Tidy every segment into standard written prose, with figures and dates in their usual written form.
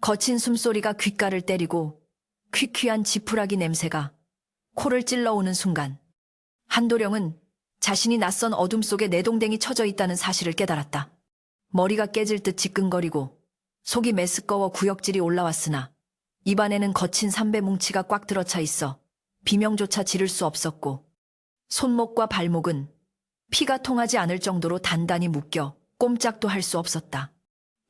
거친 숨소리가 귓가를 때리고 퀴퀴한 지푸라기 냄새가 코를 찔러오는 순간 한도령은 자신이 낯선 어둠 속에 내동댕이 쳐져 있다는 사실을 깨달았다. 머리가 깨질 듯 지끈거리고 속이 메스꺼워 구역질이 올라왔으나 입안에는 거친 삼배 뭉치가 꽉 들어차 있어 비명조차 지를 수 없었고 손목과 발목은 피가 통하지 않을 정도로 단단히 묶여 꼼짝도 할 수 없었다.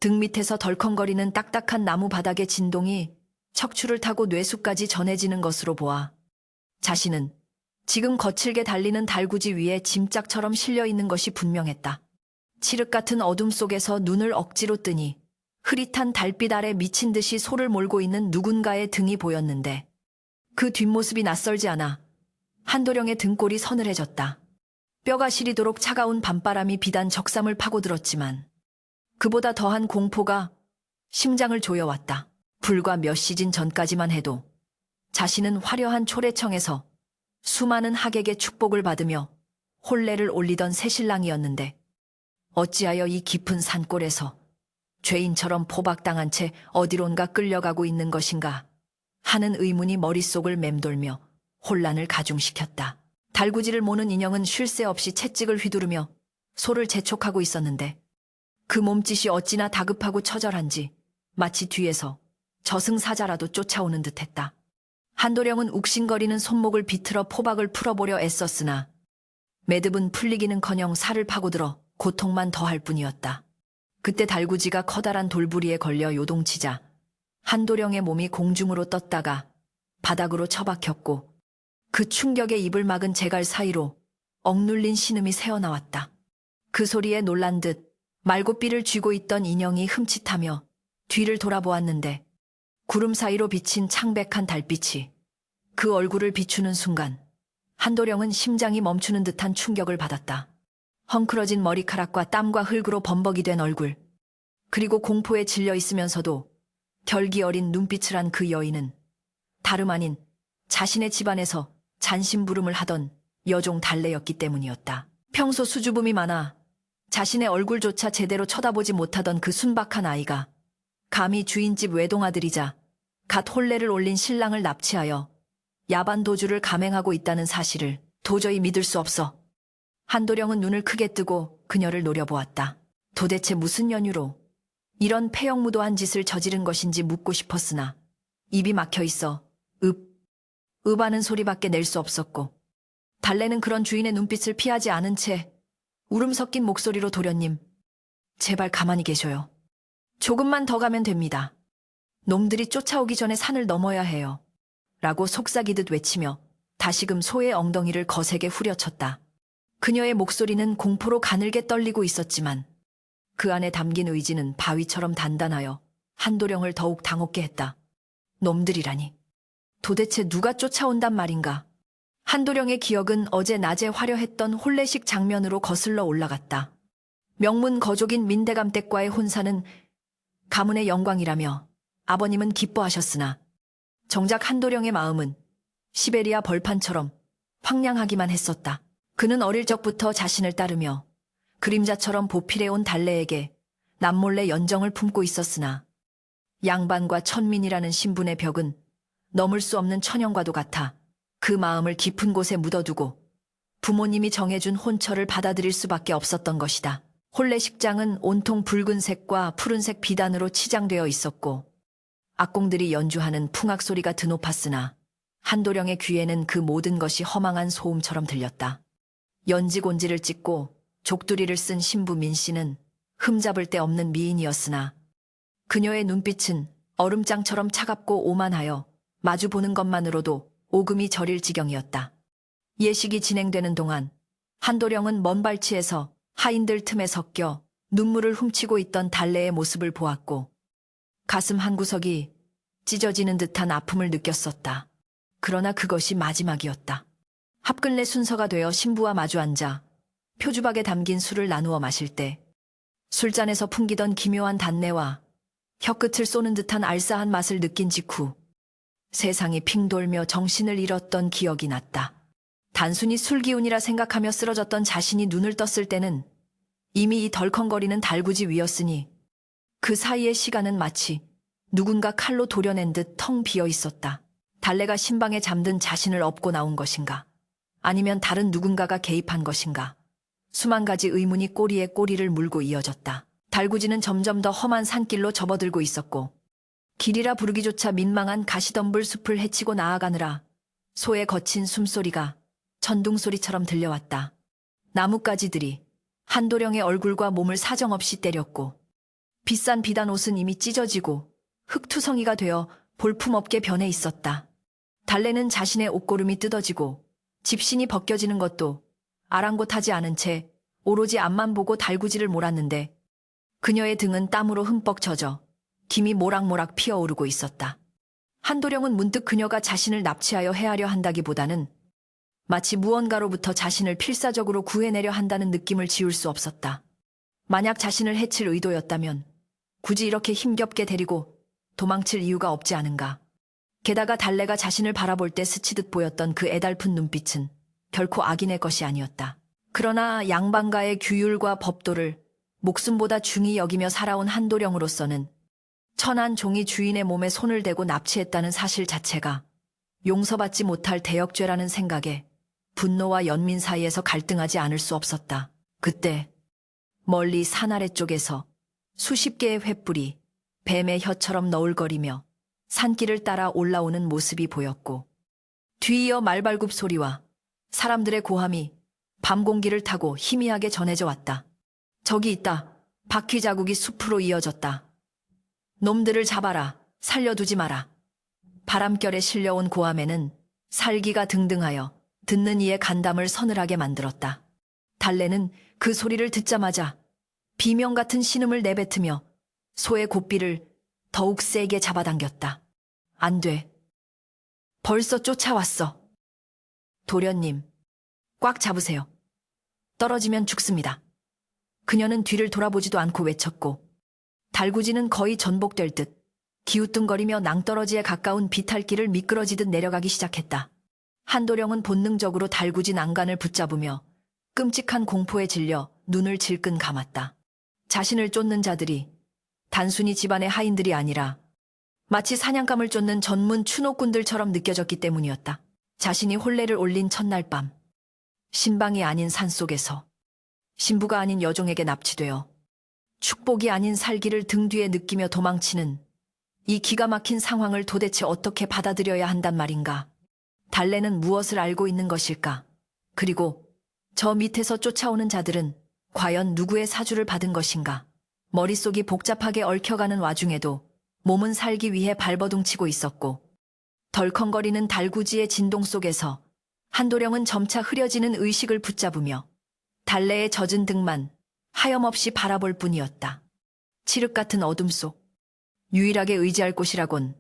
등 밑에서 덜컹거리는 딱딱한 나무 바닥의 진동이 척추를 타고 뇌수까지 전해지는 것으로 보아 자신은 지금 거칠게 달리는 달구지 위에 짐짝처럼 실려 있는 것이 분명했다. 칠흑 같은 어둠 속에서 눈을 억지로 뜨니 흐릿한 달빛 아래 미친 듯이 소를 몰고 있는 누군가의 등이 보였는데 그 뒷모습이 낯설지 않아 한도령의 등골이 서늘해졌다. 뼈가 시리도록 차가운 밤바람이 비단 적삼을 파고들었지만 그보다 더한 공포가 심장을 조여왔다. 불과 몇 시즌 전까지만 해도 자신은 화려한 초래청에서 수많은 하객의 축복을 받으며 혼례를 올리던 새신랑이었는데 어찌하여 이 깊은 산골에서 죄인처럼 포박당한 채 어디론가 끌려가고 있는 것인가 하는 의문이 머릿속을 맴돌며 혼란을 가중시켰다. 달구지를 모는 인형은 쉴 새 없이 채찍을 휘두르며 소를 재촉하고 있었는데 그 몸짓이 어찌나 다급하고 처절한지 마치 뒤에서 저승사자라도 쫓아오는 듯했다. 한도령은 욱신거리는 손목을 비틀어 포박을 풀어보려 애썼으나 매듭은 풀리기는커녕 살을 파고들어 고통만 더할 뿐이었다. 그때 달구지가 커다란 돌부리에 걸려 요동치자 한도령의 몸이 공중으로 떴다가 바닥으로 처박혔고 그 충격에 입을 막은 재갈 사이로 억눌린 신음이 새어나왔다. 그 소리에 놀란 듯 말고삐를 쥐고 있던 인형이 흠칫하며 뒤를 돌아보았는데 구름 사이로 비친 창백한 달빛이 그 얼굴을 비추는 순간 한도령은 심장이 멈추는 듯한 충격을 받았다. 헝클어진 머리카락과 땀과 흙으로 범벅이 된 얼굴, 그리고 공포에 질려 있으면서도 결기 어린 눈빛을 한 그 여인은 다름 아닌 자신의 집안에서 잔심부름을 하던 여종 달래였기 때문이었다. 평소 수줍음이 많아 자신의 얼굴조차 제대로 쳐다보지 못하던 그 순박한 아이가 감히 주인집 외동아들이자 갓 혼례를 올린 신랑을 납치하여 야반 도주를 감행하고 있다는 사실을 도저히 믿을 수 없어 한도령은 눈을 크게 뜨고 그녀를 노려보았다. 도대체 무슨 연유로 이런 폐역무도한 짓을 저지른 것인지 묻고 싶었으나 입이 막혀 있어 하는 소리밖에 낼 수 없었고 달래는 그런 주인의 눈빛을 피하지 않은 채 울음 섞인 목소리로 도련님, 제발 가만히 계셔요. 조금만 더 가면 됩니다. 놈들이 쫓아오기 전에 산을 넘어야 해요. 라고 속삭이듯 외치며 다시금 소의 엉덩이를 거세게 후려쳤다. 그녀의 목소리는 공포로 가늘게 떨리고 있었지만 그 안에 담긴 의지는 바위처럼 단단하여 한도령을 더욱 당혹게 했다. 놈들이라니. 도대체 누가 쫓아온단 말인가? 한도령의 기억은 어제 낮에 화려했던 혼례식 장면으로 거슬러 올라갔다. 명문 거족인 민대감댁과의 혼사는 가문의 영광이라며 아버님은 기뻐하셨으나 정작 한도령의 마음은 시베리아 벌판처럼 황량하기만 했었다. 그는 어릴 적부터 자신을 따르며 그림자처럼 보필해온 달래에게 남몰래 연정을 품고 있었으나 양반과 천민이라는 신분의 벽은 넘을 수 없는 천연과도 같아 그 마음을 깊은 곳에 묻어두고 부모님이 정해준 혼처를 받아들일 수밖에 없었던 것이다. 혼례식장은 온통 붉은색과 푸른색 비단으로 치장되어 있었고 악공들이 연주하는 풍악 소리가 드높았으나 한도령의 귀에는 그 모든 것이 허망한 소음처럼 들렸다. 연지곤지를 찍고 족두리를 쓴 신부 민씨는 흠잡을 데 없는 미인이었으나 그녀의 눈빛은 얼음장처럼 차갑고 오만하여 마주보는 것만으로도 오금이 저릴 지경이었다. 예식이 진행되는 동안 한도령은 먼 발치에서 하인들 틈에 섞여 눈물을 훔치고 있던 달래의 모습을 보았고 가슴 한구석이 찢어지는 듯한 아픔을 느꼈었다. 그러나 그것이 마지막이었다. 합근례 순서가 되어 신부와 마주 앉아 표주박에 담긴 술을 나누어 마실 때 술잔에서 풍기던 기묘한 단내와 혀끝을 쏘는 듯한 알싸한 맛을 느낀 직후 세상이 핑 돌며 정신을 잃었던 기억이 났다. 단순히 술기운이라 생각하며 쓰러졌던 자신이 눈을 떴을 때는 이미 이 덜컹거리는 달구지 위였으니 그 사이의 시간은 마치 누군가 칼로 도려낸 듯 텅 비어 있었다. 달래가 신방에 잠든 자신을 업고 나온 것인가? 아니면 다른 누군가가 개입한 것인가? 수만 가지 의문이 꼬리에 꼬리를 물고 이어졌다. 달구지는 점점 더 험한 산길로 접어들고 있었고 길이라 부르기조차 민망한 가시덤불 숲을 헤치고 나아가느라 소의 거친 숨소리가 천둥소리처럼 들려왔다. 나뭇가지들이 한도령의 얼굴과 몸을 사정없이 때렸고 비싼 비단 옷은 이미 찢어지고 흙투성이가 되어 볼품없게 변해 있었다. 달래는 자신의 옷고름이 뜯어지고 집신이 벗겨지는 것도 아랑곳하지 않은 채 오로지 앞만 보고 달구지를 몰았는데 그녀의 등은 땀으로 흠뻑 젖어 김이 모락모락 피어오르고 있었다. 한도령은 문득 그녀가 자신을 납치하여 해하려 한다기보다는 마치 무언가로부터 자신을 필사적으로 구해내려 한다는 느낌을 지울 수 없었다. 만약 자신을 해칠 의도였다면 굳이 이렇게 힘겹게 데리고 도망칠 이유가 없지 않은가. 게다가 달래가 자신을 바라볼 때 스치듯 보였던 그 애달픈 눈빛은 결코 악인의 것이 아니었다. 그러나 양반가의 규율과 법도를 목숨보다 중히 여기며 살아온 한도령으로서는 천한 종이 주인의 몸에 손을 대고 납치했다는 사실 자체가 용서받지 못할 대역죄라는 생각에 분노와 연민 사이에서 갈등하지 않을 수 없었다. 그때 멀리 산 아래 쪽에서 수십 개의 횃불이 뱀의 혀처럼 너울거리며 산길을 따라 올라오는 모습이 보였고 뒤이어 말발굽 소리와 사람들의 고함이 밤 공기를 타고 희미하게 전해져 왔다. 저기 있다. 바퀴 자국이 숲으로 이어졌다. 놈들을 잡아라. 살려두지 마라. 바람결에 실려온 고함에는 살기가 등등하여 듣는 이의 간담을 서늘하게 만들었다. 달래는 그 소리를 듣자마자 비명 같은 신음을 내뱉으며 소의 고삐를 더욱 세게 잡아당겼다. 안 돼. 벌써 쫓아왔어. 도련님, 꽉 잡으세요. 떨어지면 죽습니다. 그녀는 뒤를 돌아보지도 않고 외쳤고 달구지는 거의 전복될 듯 기우뚱거리며 낭떠러지에 가까운 비탈길을 미끄러지듯 내려가기 시작했다. 한도령은 본능적으로 달구지 난간을 붙잡으며 끔찍한 공포에 질려 눈을 질끈 감았다. 자신을 쫓는 자들이 단순히 집안의 하인들이 아니라 마치 사냥감을 쫓는 전문 추노꾼들처럼 느껴졌기 때문이었다. 자신이 혼례를 올린 첫날 밤, 신방이 아닌 산속에서 신부가 아닌 여종에게 납치되어 축복이 아닌 살기를 등 뒤에 느끼며 도망치는 이 기가 막힌 상황을 도대체 어떻게 받아들여야 한단 말인가? 달래는 무엇을 알고 있는 것일까? 그리고 저 밑에서 쫓아오는 자들은 과연 누구의 사주를 받은 것인가? 머릿속이 복잡하게 얽혀가는 와중에도 몸은 살기 위해 발버둥치고 있었고 덜컹거리는 달구지의 진동 속에서 한도령은 점차 흐려지는 의식을 붙잡으며 달래의 젖은 등만 하염없이 바라볼 뿐이었다. 칠흑 같은 어둠 속 유일하게 의지할 곳이라곤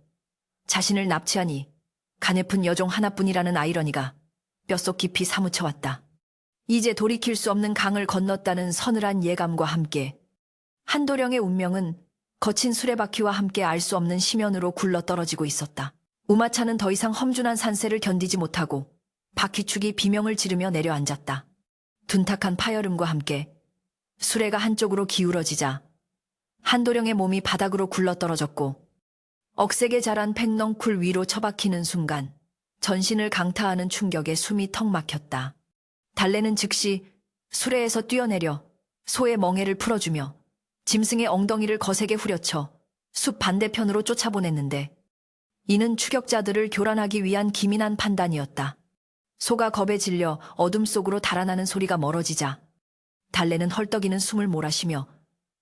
자신을 납치하니 가냘픈 여종 하나뿐이라는 아이러니가 뼛속 깊이 사무쳐왔다. 이제 돌이킬 수 없는 강을 건넜다는 서늘한 예감과 함께 한도령의 운명은 거친 수레바퀴와 함께 알 수 없는 심연으로 굴러떨어지고 있었다. 우마차는 더 이상 험준한 산세를 견디지 못하고 바퀴축이 비명을 지르며 내려앉았다. 둔탁한 파열음과 함께 수레가 한쪽으로 기울어지자 한도령의 몸이 바닥으로 굴러떨어졌고 억세게 자란 팽넝쿨 위로 처박히는 순간 전신을 강타하는 충격에 숨이 턱 막혔다. 달래는 즉시 수레에서 뛰어내려 소의 멍에를 풀어주며 짐승의 엉덩이를 거세게 후려쳐 숲 반대편으로 쫓아보냈는데 이는 추격자들을 교란하기 위한 기민한 판단이었다. 소가 겁에 질려 어둠 속으로 달아나는 소리가 멀어지자 달래는 헐떡이는 숨을 몰아쉬며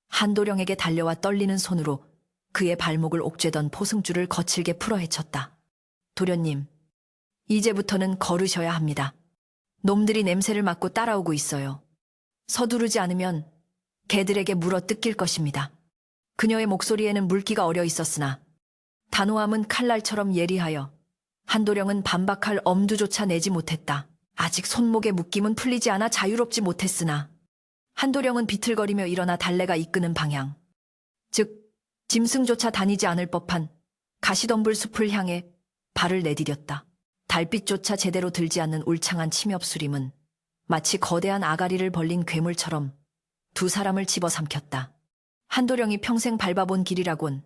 한도령에게 달려와 떨리는 손으로 그의 발목을 옥죄던 포승줄을 거칠게 풀어 헤쳤다. 도련님, 이제부터는 걸으셔야 합니다. 놈들이 냄새를 맡고 따라오고 있어요. 서두르지 않으면 개들에게 물어 뜯길 것입니다. 그녀의 목소리에는 물기가 어려 있었으나 단호함은 칼날처럼 예리하여 한도령은 반박할 엄두조차 내지 못했다. 아직 손목의 묶임은 풀리지 않아 자유롭지 못했으나 한도령은 비틀거리며 일어나 달래가 이끄는 방향, 즉 짐승조차 다니지 않을 법한 가시덤불 숲을 향해 발을 내디뎠다. 달빛조차 제대로 들지 않는 울창한 침엽수림은 마치 거대한 아가리를 벌린 괴물처럼 두 사람을 집어삼켰다. 한도령이 평생 밟아본 길이라곤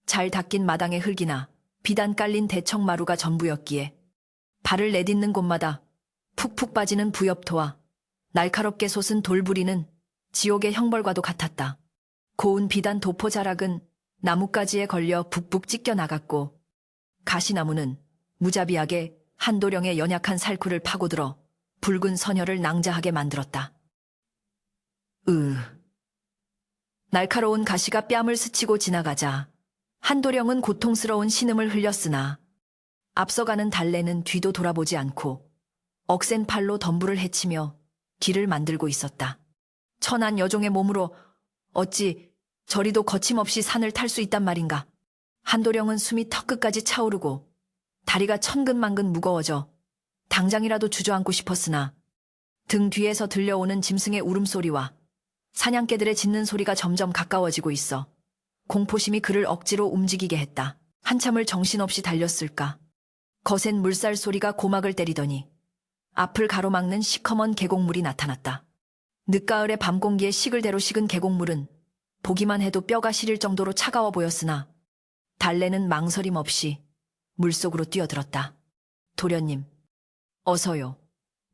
잘 닦인 마당의 흙이나 비단 깔린 대청마루가 전부였기에 발을 내딛는 곳마다 푹푹 빠지는 부엽토와 날카롭게 솟은 돌부리는 지옥의 형벌과도 같았다. 고운 비단 도포 자락은 나뭇가지에 걸려 북북 찢겨 나갔고 가시나무는 무자비하게 한도령의 연약한 살구를 파고들어 붉은 선혈을 낭자하게 만들었다. 날카로운 가시가 뺨을 스치고 지나가자 한도령은 고통스러운 신음을 흘렸으나 앞서가는 달래는 뒤도 돌아보지 않고 억센 팔로 덤불을 헤치며 길을 만들고 있었다. 천한 여종의 몸으로 어찌 저리도 거침없이 산을 탈 수 있단 말인가. 한도령은 숨이 턱끝까지 차오르고 다리가 천근만근 무거워져 당장이라도 주저앉고 싶었으나 등 뒤에서 들려오는 짐승의 울음소리와 사냥개들의 짖는 소리가 점점 가까워지고 있어 공포심이 그를 억지로 움직이게 했다. 한참을 정신없이 달렸을까. 거센 물살 소리가 고막을 때리더니 앞을 가로막는 시커먼 계곡물이 나타났다. 늦가을의 밤 공기에 식을대로 식은 계곡물은 보기만 해도 뼈가 시릴 정도로 차가워 보였으나 달래는 망설임 없이 물속으로 뛰어들었다. 도련님, 어서요.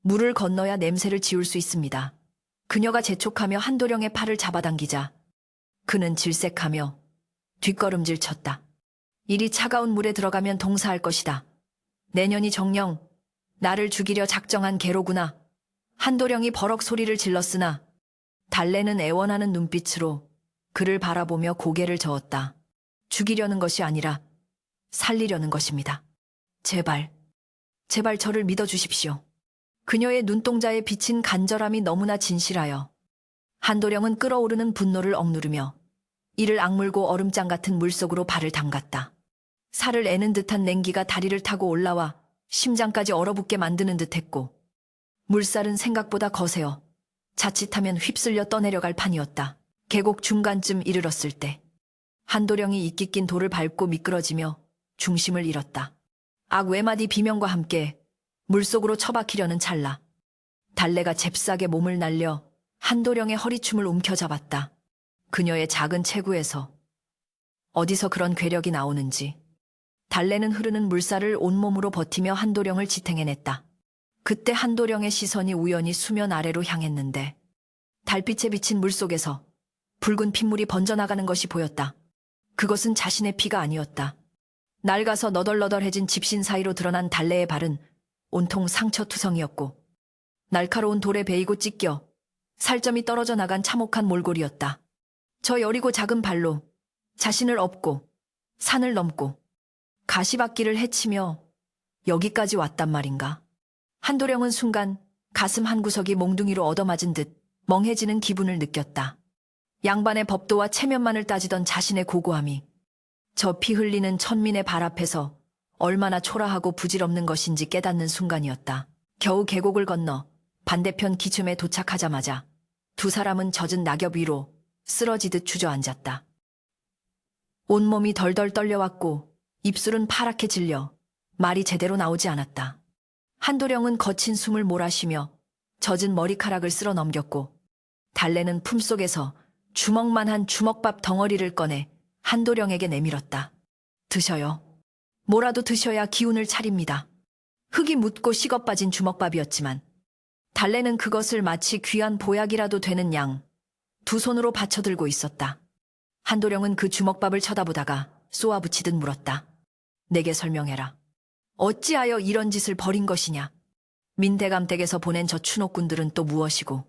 물을 건너야 냄새를 지울 수 있습니다. 그녀가 재촉하며 한도령의 팔을 잡아당기자 그는 질색하며 뒷걸음질 쳤다. 이리 차가운 물에 들어가면 동사할 것이다. 내년이 정녕 나를 죽이려 작정한 개로구나. 한도령이 버럭 소리를 질렀으나 달래는 애원하는 눈빛으로 그를 바라보며 고개를 저었다. 죽이려는 것이 아니라 살리려는 것입니다. 제발 저를 믿어주십시오. 그녀의 눈동자에 비친 간절함이 너무나 진실하여 한도령은 끓어오르는 분노를 억누르며 이를 악물고 얼음장 같은 물속으로 발을 담갔다. 살을 애는 듯한 냉기가 다리를 타고 올라와 심장까지 얼어붙게 만드는 듯했고 물살은 생각보다 거세어 자칫하면 휩쓸려 떠내려갈 판이었다. 계곡 중간쯤 이르렀을 때 한도령이 이끼 낀 돌을 밟고 미끄러지며 중심을 잃었다. 악 외마디 비명과 함께 물속으로 처박히려는 찰나 달래가 잽싸게 몸을 날려 한도령의 허리춤을 움켜잡았다. 그녀의 작은 체구에서 어디서 그런 괴력이 나오는지 달래는 흐르는 물살을 온몸으로 버티며 한도령을 지탱해냈다. 그때 한도령의 시선이 우연히 수면 아래로 향했는데 달빛에 비친 물속에서 붉은 핏물이 번져나가는 것이 보였다. 그것은 자신의 피가 아니었다. 낡아서 너덜너덜해진 집신 사이로 드러난 달래의 발은 온통 상처투성이었고 날카로운 돌에 베이고 찢겨 살점이 떨어져 나간 참혹한 몰골이었다. 저 여리고 작은 발로 자신을 업고 산을 넘고 가시밭길을 헤치며 여기까지 왔단 말인가. 한도령은 순간 가슴 한구석이 몽둥이로 얻어맞은 듯 멍해지는 기분을 느꼈다. 양반의 법도와 체면만을 따지던 자신의 고고함이 저 피 흘리는 천민의 발 앞에서 얼마나 초라하고 부질없는 것인지 깨닫는 순간이었다. 겨우 계곡을 건너 반대편 기슭에 도착하자마자 두 사람은 젖은 낙엽 위로 쓰러지듯 주저앉았다. 온몸이 덜덜 떨려왔고 입술은 파랗게 질려 말이 제대로 나오지 않았다. 한도령은 거친 숨을 몰아쉬며 젖은 머리카락을 쓸어 넘겼고 달래는 품속에서 주먹만한 주먹밥 덩어리를 꺼내 한도령에게 내밀었다. 드셔요. 뭐라도 드셔야 기운을 차립니다. 흙이 묻고 식어 빠진 주먹밥이었지만 달래는 그것을 마치 귀한 보약이라도 되는 양 두 손으로 받쳐들고 있었다. 한도령은 그 주먹밥을 쳐다보다가 쏘아붙이듯 물었다. 내게 설명해라. 어찌하여 이런 짓을 벌인 것이냐? 민대감 댁에서 보낸 저 추노꾼들은 또 무엇이고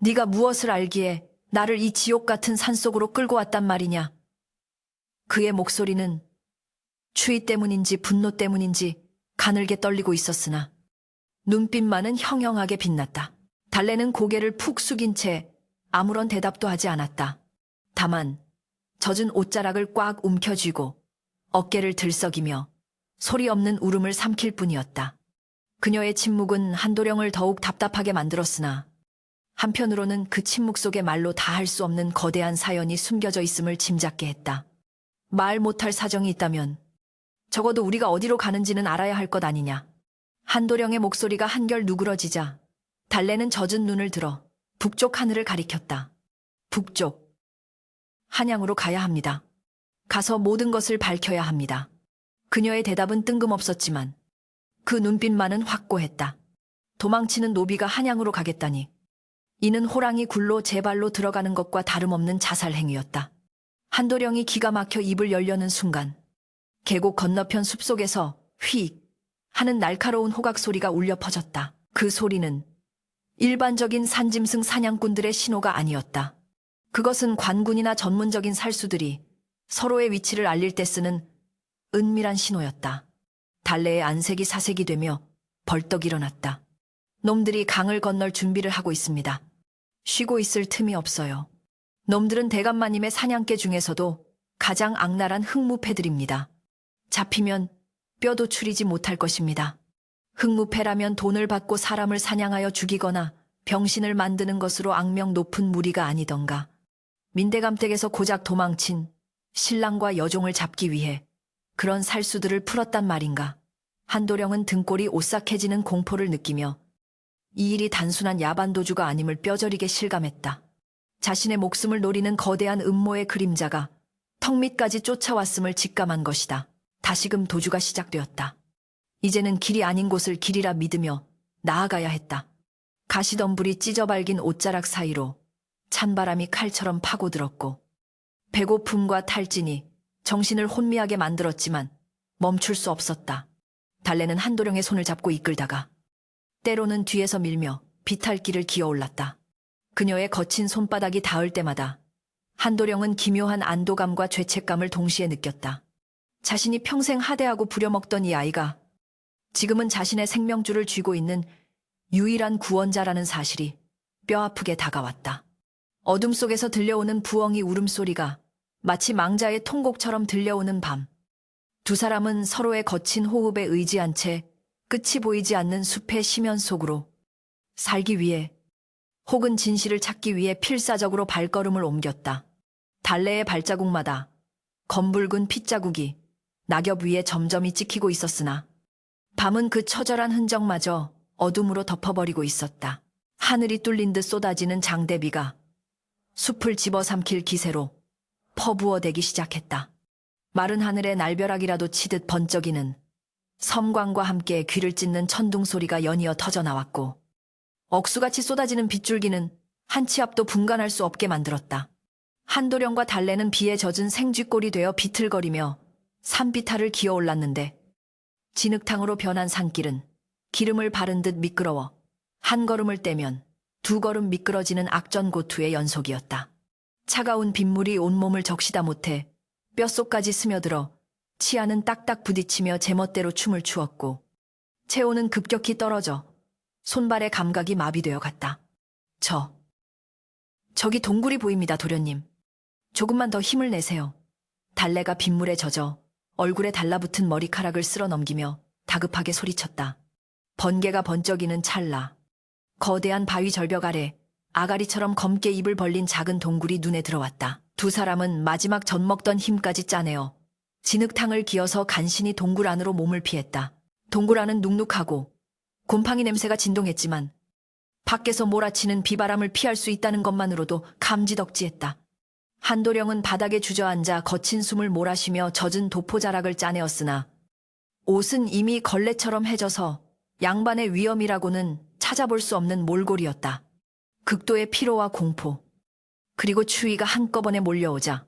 네가 무엇을 알기에 나를 이 지옥 같은 산속으로 끌고 왔단 말이냐? 그의 목소리는 추위 때문인지 분노 때문인지 가늘게 떨리고 있었으나 눈빛만은 형형하게 빛났다. 달래는 고개를 푹 숙인 채 아무런 대답도 하지 않았다. 다만 젖은 옷자락을 꽉 움켜쥐고 어깨를 들썩이며 소리 없는 울음을 삼킬 뿐이었다. 그녀의 침묵은 한도령을 더욱 답답하게 만들었으나 한편으로는 그 침묵 속에 말로 다 할 수 없는 거대한 사연이 숨겨져 있음을 짐작게 했다. 말 못할 사정이 있다면 적어도 우리가 어디로 가는지는 알아야 할 것 아니냐. 한도령의 목소리가 한결 누그러지자 달래는 젖은 눈을 들어 북쪽 하늘을 가리켰다. 북쪽. 한양으로 가야 합니다. 가서 모든 것을 밝혀야 합니다. 그녀의 대답은 뜬금없었지만 그 눈빛만은 확고했다. 도망치는 노비가 한양으로 가겠다니. 이는 호랑이 굴로 제 발로 들어가는 것과 다름없는 자살 행위였다. 한도령이 기가 막혀 입을 열려는 순간 계곡 건너편 숲속에서 휙 하는 날카로운 호각 소리가 울려 퍼졌다. 그 소리는 일반적인 산짐승 사냥꾼들의 신호가 아니었다. 그것은 관군이나 전문적인 살수들이 서로의 위치를 알릴 때 쓰는 은밀한 신호였다. 달래의 안색이 사색이 되며 벌떡 일어났다. 놈들이 강을 건널 준비를 하고 있습니다. 쉬고 있을 틈이 없어요. 놈들은 대감마님의 사냥개 중에서도 가장 악랄한 흑무패들입니다. 잡히면 뼈도 추리지 못할 것입니다. 흑무패라면 돈을 받고 사람을 사냥하여 죽이거나 병신을 만드는 것으로 악명 높은 무리가 아니던가. 민대감댁에서 고작 도망친 신랑과 여종을 잡기 위해 그런 살수들을 풀었단 말인가. 한도령은 등골이 오싹해지는 공포를 느끼며 이 일이 단순한 야반도주가 아님을 뼈저리게 실감했다. 자신의 목숨을 노리는 거대한 음모의 그림자가 턱 밑까지 쫓아왔음을 직감한 것이다. 다시금 도주가 시작되었다. 이제는 길이 아닌 곳을 길이라 믿으며 나아가야 했다. 가시덤불이 찢어발긴 옷자락 사이로 찬바람이 칼처럼 파고들었고 배고픔과 탈진이 정신을 혼미하게 만들었지만 멈출 수 없었다. 달래는 한도령의 손을 잡고 이끌다가 때로는 뒤에서 밀며 비탈길을 기어올랐다. 그녀의 거친 손바닥이 닿을 때마다 한도령은 기묘한 안도감과 죄책감을 동시에 느꼈다. 자신이 평생 하대하고 부려먹던 이 아이가 지금은 자신의 생명줄을 쥐고 있는 유일한 구원자라는 사실이 뼈아프게 다가왔다. 어둠 속에서 들려오는 부엉이 울음소리가 마치 망자의 통곡처럼 들려오는 밤. 두 사람은 서로의 거친 호흡에 의지한 채 끝이 보이지 않는 숲의 심연 속으로 살기 위해 혹은 진실을 찾기 위해 필사적으로 발걸음을 옮겼다. 달래의 발자국마다 검붉은 핏자국이 낙엽 위에 점점이 찍히고 있었으나 밤은 그 처절한 흔적마저 어둠으로 덮어버리고 있었다. 하늘이 뚫린 듯 쏟아지는 장대비가 숲을 집어삼킬 기세로 퍼부어대기 시작했다. 마른 하늘에 날벼락이라도 치듯 번쩍이는 섬광과 함께 귀를 찢는 천둥 소리가 연이어 터져나왔고 억수같이 쏟아지는 빗줄기는 한 치 앞도 분간할 수 없게 만들었다. 한도령과 달래는 비에 젖은 생쥐꼴이 되어 비틀거리며 산비탈을 기어올랐는데 진흙탕으로 변한 산길은 기름을 바른 듯 미끄러워 한 걸음을 떼면 두 걸음 미끄러지는 악전고투의 연속이었다. 차가운 빗물이 온몸을 적시다 못해 뼛속까지 스며들어 치아는 딱딱 부딪히며 제멋대로 춤을 추었고 체온은 급격히 떨어져 손발의 감각이 마비되어 갔다. 저기 동굴이 보입니다, 도련님. 조금만 더 힘을 내세요. 달래가 빗물에 젖어 얼굴에 달라붙은 머리카락을 쓸어 넘기며 다급하게 소리쳤다. 번개가 번쩍이는 찰나 거대한 바위 절벽 아래 아가리처럼 검게 입을 벌린 작은 동굴이 눈에 들어왔다. 두 사람은 마지막 젖먹던 힘까지 짜내어 진흙탕을 기어서 간신히 동굴 안으로 몸을 피했다. 동굴 안은 눅눅하고 곰팡이 냄새가 진동했지만 밖에서 몰아치는 비바람을 피할 수 있다는 것만으로도 감지덕지했다. 한도령은 바닥에 주저앉아 거친 숨을 몰아쉬며 젖은 도포자락을 짜내었으나 옷은 이미 걸레처럼 해져서 양반의 위험이라고는 찾아볼 수 없는 몰골이었다. 극도의 피로와 공포, 그리고 추위가 한꺼번에 몰려오자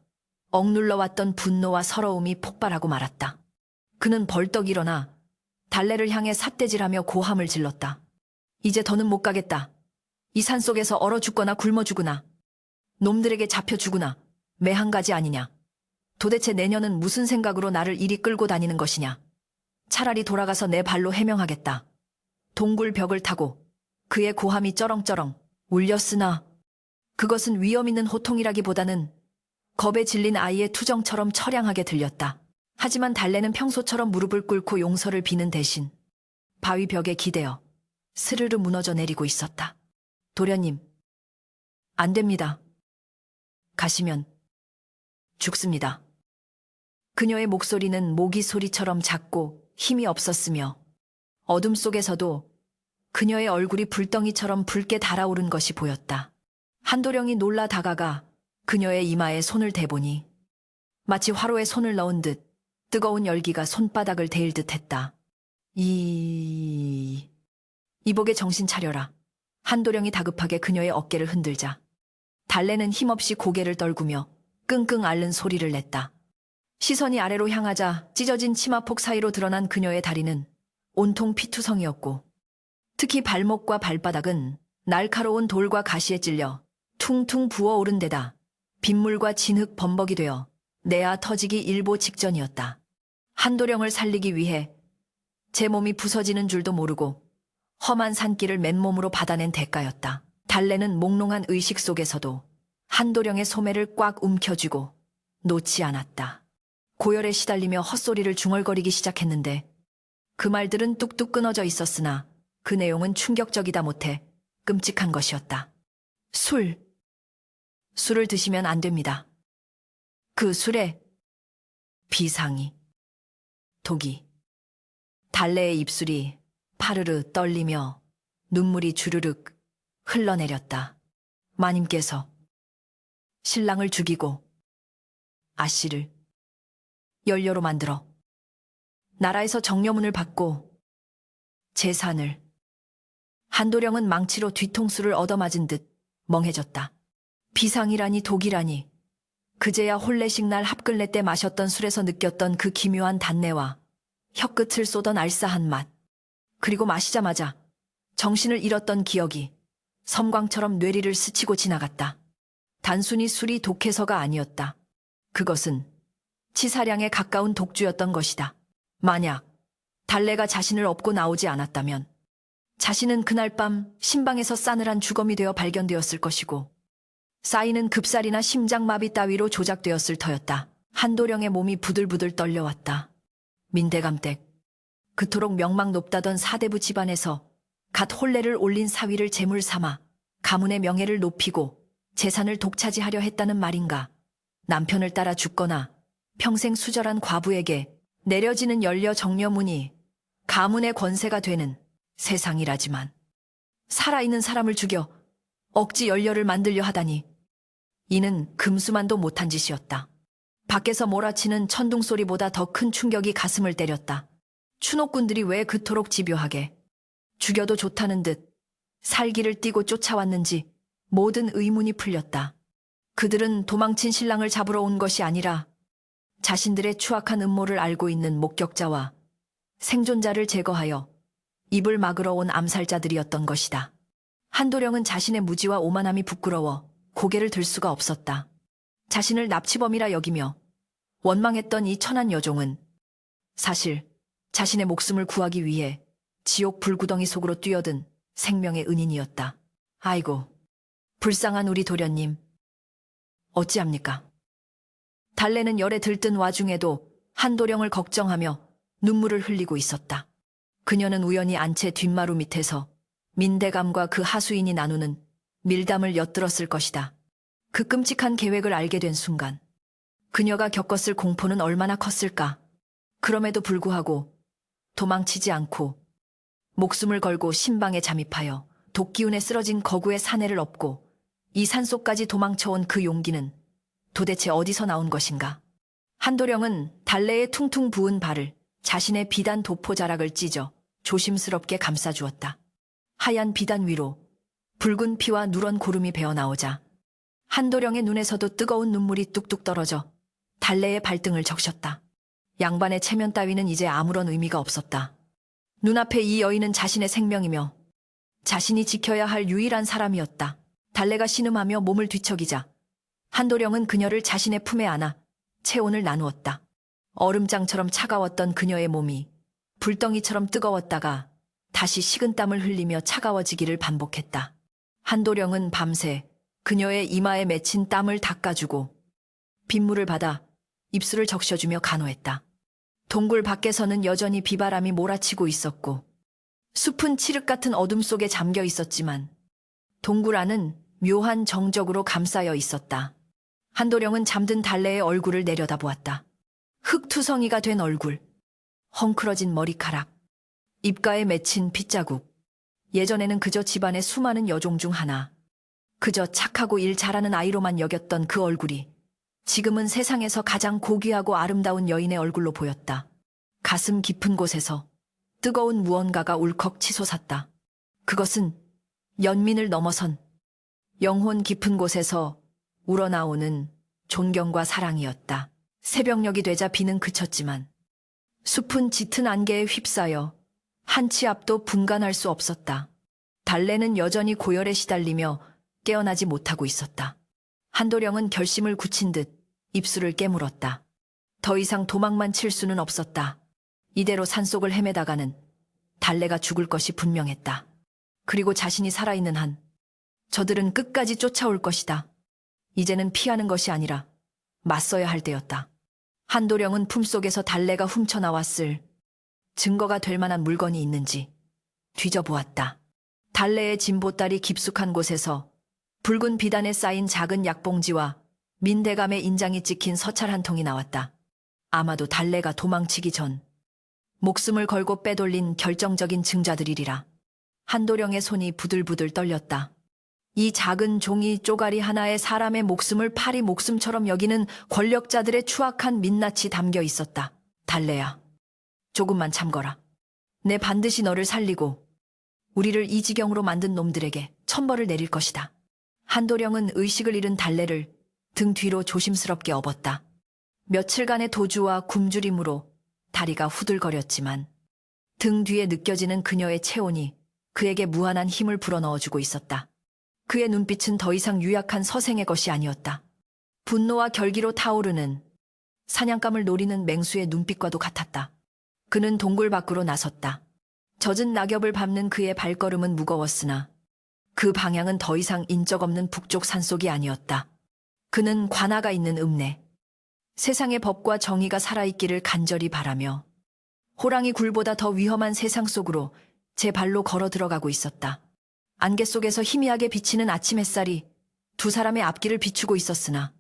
억눌러왔던 분노와 서러움이 폭발하고 말았다. 그는 벌떡 일어나 달래를 향해 삿대질하며 고함을 질렀다. 이제 더는 못 가겠다. 이 산속에서 얼어 죽거나 굶어 죽으나 놈들에게 잡혀 죽으나 매 한 가지 아니냐. 도대체 내년은 무슨 생각으로 나를 이리 끌고 다니는 것이냐. 차라리 돌아가서 내 발로 해명하겠다. 동굴 벽을 타고 그의 고함이 쩌렁쩌렁 울렸으나 그것은 위험 있는 호통이라기보다는 겁에 질린 아이의 투정처럼 처량하게 들렸다. 하지만 달래는 평소처럼 무릎을 꿇고 용서를 비는 대신 바위 벽에 기대어 스르르 무너져 내리고 있었다. 도련님, 안 됩니다. 가시면 죽습니다. 그녀의 목소리는 모기 소리처럼 작고 힘이 없었으며 어둠 속에서도 그녀의 얼굴이 불덩이처럼 붉게 달아오른 것이 보였다. 한도령이 놀라 다가가 그녀의 이마에 손을 대보니 마치 화로에 손을 넣은 듯 뜨거운 열기가 손바닥을 데일 듯 했다. 이복에 정신 차려라. 한도령이 다급하게 그녀의 어깨를 흔들자 달래는 힘없이 고개를 떨구며 끙끙 앓는 소리를 냈다. 시선이 아래로 향하자 찢어진 치마폭 사이로 드러난 그녀의 다리는 온통 피투성이었고 특히 발목과 발바닥은 날카로운 돌과 가시에 찔려 퉁퉁 부어오른 데다 빗물과 진흙 범벅이 되어 내아 터지기 일보 직전이었다. 한도령을 살리기 위해 제 몸이 부서지는 줄도 모르고 험한 산길을 맨몸으로 받아낸 대가였다. 달래는 몽롱한 의식 속에서도 한도령의 소매를 꽉 움켜쥐고 놓지 않았다. 고열에 시달리며 헛소리를 중얼거리기 시작했는데 그 말들은 뚝뚝 끊어져 있었으나 그 내용은 충격적이다 못해 끔찍한 것이었다. 술을 드시면 안 됩니다. 그 술에 비상이, 독이. 달래의 입술이 파르르 떨리며 눈물이 주르륵 흘러내렸다. 마님께서 신랑을 죽이고 아씨를 연료로 만들어 나라에서 정려문을 받고 재산을. 한도령은 망치로 뒤통수를 얻어맞은 듯 멍해졌다. 비상이라니 독이라니. 그제야 혼례식 날 합글레 때 마셨던 술에서 느꼈던 그 기묘한 단내와 혀끝을 쏘던 알싸한 맛. 그리고 마시자마자 정신을 잃었던 기억이 섬광처럼 뇌리를 스치고 지나갔다. 단순히 술이 독해서가 아니었다. 그것은 치사량에 가까운 독주였던 것이다. 만약 달래가 자신을 업고 나오지 않았다면 자신은 그날 밤 신방에서 싸늘한 주검이 되어 발견되었을 것이고 쌓이는 급살이나 심장마비 따위로 조작되었을 터였다. 한도령의 몸이 부들부들 떨려왔다. 민대감댁, 그토록 명망 높다던 사대부 집안에서 갓 혼례를 올린 사위를 제물 삼아 가문의 명예를 높이고 재산을 독차지하려 했다는 말인가. 남편을 따라 죽거나 평생 수절한 과부에게 내려지는 연려 정려문이 가문의 권세가 되는 세상이라지만 살아있는 사람을 죽여 억지 연려를 만들려 하다니 이는 금수만도 못한 짓이었다. 밖에서 몰아치는 천둥소리보다 더 큰 충격이 가슴을 때렸다. 추노꾼들이 왜 그토록 집요하게 죽여도 좋다는 듯 살기를 띠고 쫓아왔는지 모든 의문이 풀렸다. 그들은 도망친 신랑을 잡으러 온 것이 아니라 자신들의 추악한 음모를 알고 있는 목격자와 생존자를 제거하여 입을 막으러 온 암살자들이었던 것이다. 한도령은 자신의 무지와 오만함이 부끄러워 고개를 들 수가 없었다. 자신을 납치범이라 여기며 원망했던 이 천한 여종은 사실 자신의 목숨을 구하기 위해 지옥 불구덩이 속으로 뛰어든 생명의 은인이었다. 아이고, 불쌍한 우리 도련님. 어찌합니까? 달래는 열에 들뜬 와중에도 한도령을 걱정하며 눈물을 흘리고 있었다. 그녀는 우연히 안채 뒷마루 밑에서 민대감과 그 하수인이 나누는 밀담을 엿들었을 것이다. 그 끔찍한 계획을 알게 된 순간 그녀가 겪었을 공포는 얼마나 컸을까. 그럼에도 불구하고 도망치지 않고 목숨을 걸고 신방에 잠입하여 독기운에 쓰러진 거구의 사내를 업고 이 산속까지 도망쳐온 그 용기는 도대체 어디서 나온 것인가. 한도령은 달래의 퉁퉁 부은 발을 자신의 비단 도포 자락을 찢어 조심스럽게 감싸주었다. 하얀 비단 위로 붉은 피와 누런 고름이 배어나오자 한도령의 눈에서도 뜨거운 눈물이 뚝뚝 떨어져 달래의 발등을 적셨다. 양반의 체면 따위는 이제 아무런 의미가 없었다. 눈앞에 이 여인은 자신의 생명이며 자신이 지켜야 할 유일한 사람이었다. 달래가 신음하며 몸을 뒤척이자 한도령은 그녀를 자신의 품에 안아 체온을 나누었다. 얼음장처럼 차가웠던 그녀의 몸이 불덩이처럼 뜨거웠다가 다시 식은땀을 흘리며 차가워지기를 반복했다. 한도령은 밤새 그녀의 이마에 맺힌 땀을 닦아주고 빗물을 받아 입술을 적셔주며 간호했다. 동굴 밖에서는 여전히 비바람이 몰아치고 있었고 숲은 칠흑 같은 어둠 속에 잠겨 있었지만 동굴 안은 묘한 정적으로 감싸여 있었다. 한도령은 잠든 달래의 얼굴을 내려다보았다. 흙투성이가 된 얼굴, 헝클어진 머리카락, 입가에 맺힌 핏자국. 예전에는 그저 집안의 수많은 여종 중 하나, 그저 착하고 일 잘하는 아이로만 여겼던 그 얼굴이 지금은 세상에서 가장 고귀하고 아름다운 여인의 얼굴로 보였다. 가슴 깊은 곳에서 뜨거운 무언가가 울컥 치솟았다. 그것은 연민을 넘어선 영혼 깊은 곳에서 우러나오는 존경과 사랑이었다. 새벽녘이 되자 비는 그쳤지만 숲은 짙은 안개에 휩싸여 한 치 앞도 분간할 수 없었다. 달래는 여전히 고열에 시달리며 깨어나지 못하고 있었다. 한도령은 결심을 굳힌 듯 입술을 깨물었다. 더 이상 도망만 칠 수는 없었다. 이대로 산속을 헤매다가는 달래가 죽을 것이 분명했다. 그리고 자신이 살아있는 한 저들은 끝까지 쫓아올 것이다. 이제는 피하는 것이 아니라 맞서야 할 때였다. 한도령은 품속에서 달래가 훔쳐나왔을 증거가 될 만한 물건이 있는지 뒤져보았다. 달래의 진보다리 깊숙한 곳에서 붉은 비단에 쌓인 작은 약봉지와 민대감의 인장이 찍힌 서찰 한 통이 나왔다. 아마도 달래가 도망치기 전 목숨을 걸고 빼돌린 결정적인 증자들이리라. 한도령의 손이 부들부들 떨렸다. 이 작은 종이 쪼가리 하나에 사람의 목숨을 파리 목숨처럼 여기는 권력자들의 추악한 민낯이 담겨 있었다. 달래야, 조금만 참거라. 내 반드시 너를 살리고 우리를 이 지경으로 만든 놈들에게 천벌을 내릴 것이다. 한도령은 의식을 잃은 달래를 등 뒤로 조심스럽게 업었다. 며칠간의 도주와 굶주림으로 다리가 후들거렸지만 등 뒤에 느껴지는 그녀의 체온이 그에게 무한한 힘을 불어넣어주고 있었다. 그의 눈빛은 더 이상 유약한 서생의 것이 아니었다. 분노와 결기로 타오르는 사냥감을 노리는 맹수의 눈빛과도 같았다. 그는 동굴 밖으로 나섰다. 젖은 낙엽을 밟는 그의 발걸음은 무거웠으나 그 방향은 더 이상 인적 없는 북쪽 산속이 아니었다. 그는 관아가 있는 읍내, 세상의 법과 정의가 살아있기를 간절히 바라며 호랑이 굴보다 더 위험한 세상 속으로 제 발로 걸어 들어가고 있었다. 안개 속에서 희미하게 비치는 아침 햇살이 두 사람의 앞길을 비추고 있었으나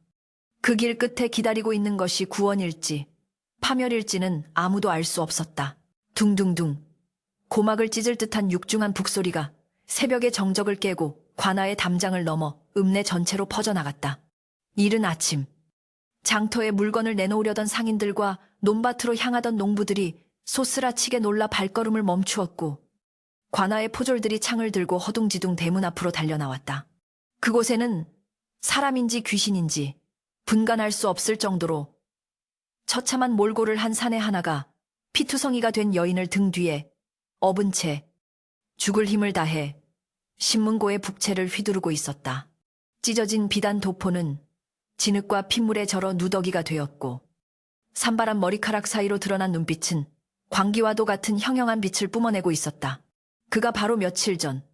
그 길 끝에 기다리고 있는 것이 구원일지 파멸일지는 아무도 알 수 없었다. 둥둥둥 고막을 찢을 듯한 육중한 북소리가 새벽의 정적을 깨고 관아의 담장을 넘어 읍내 전체로 퍼져나갔다. 이른 아침 장터에 물건을 내놓으려던 상인들과 논밭으로 향하던 농부들이 소스라치게 놀라 발걸음을 멈추었고 관아의 포졸들이 창을 들고 허둥지둥 대문 앞으로 달려나왔다. 그곳에는 사람인지 귀신인지 분간할 수 없을 정도로 처참한 몰골을 한 사내 하나가 피투성이가 된 여인을 등 뒤에 업은 채 죽을 힘을 다해 신문고의 북채를 휘두르고 있었다. 찢어진 비단 도포는 진흙과 핏물에 절어 누더기가 되었고 산발한 머리카락 사이로 드러난 눈빛은 광기와도 같은 형형한 빛을 뿜어내고 있었다. 그가 바로 며칠 전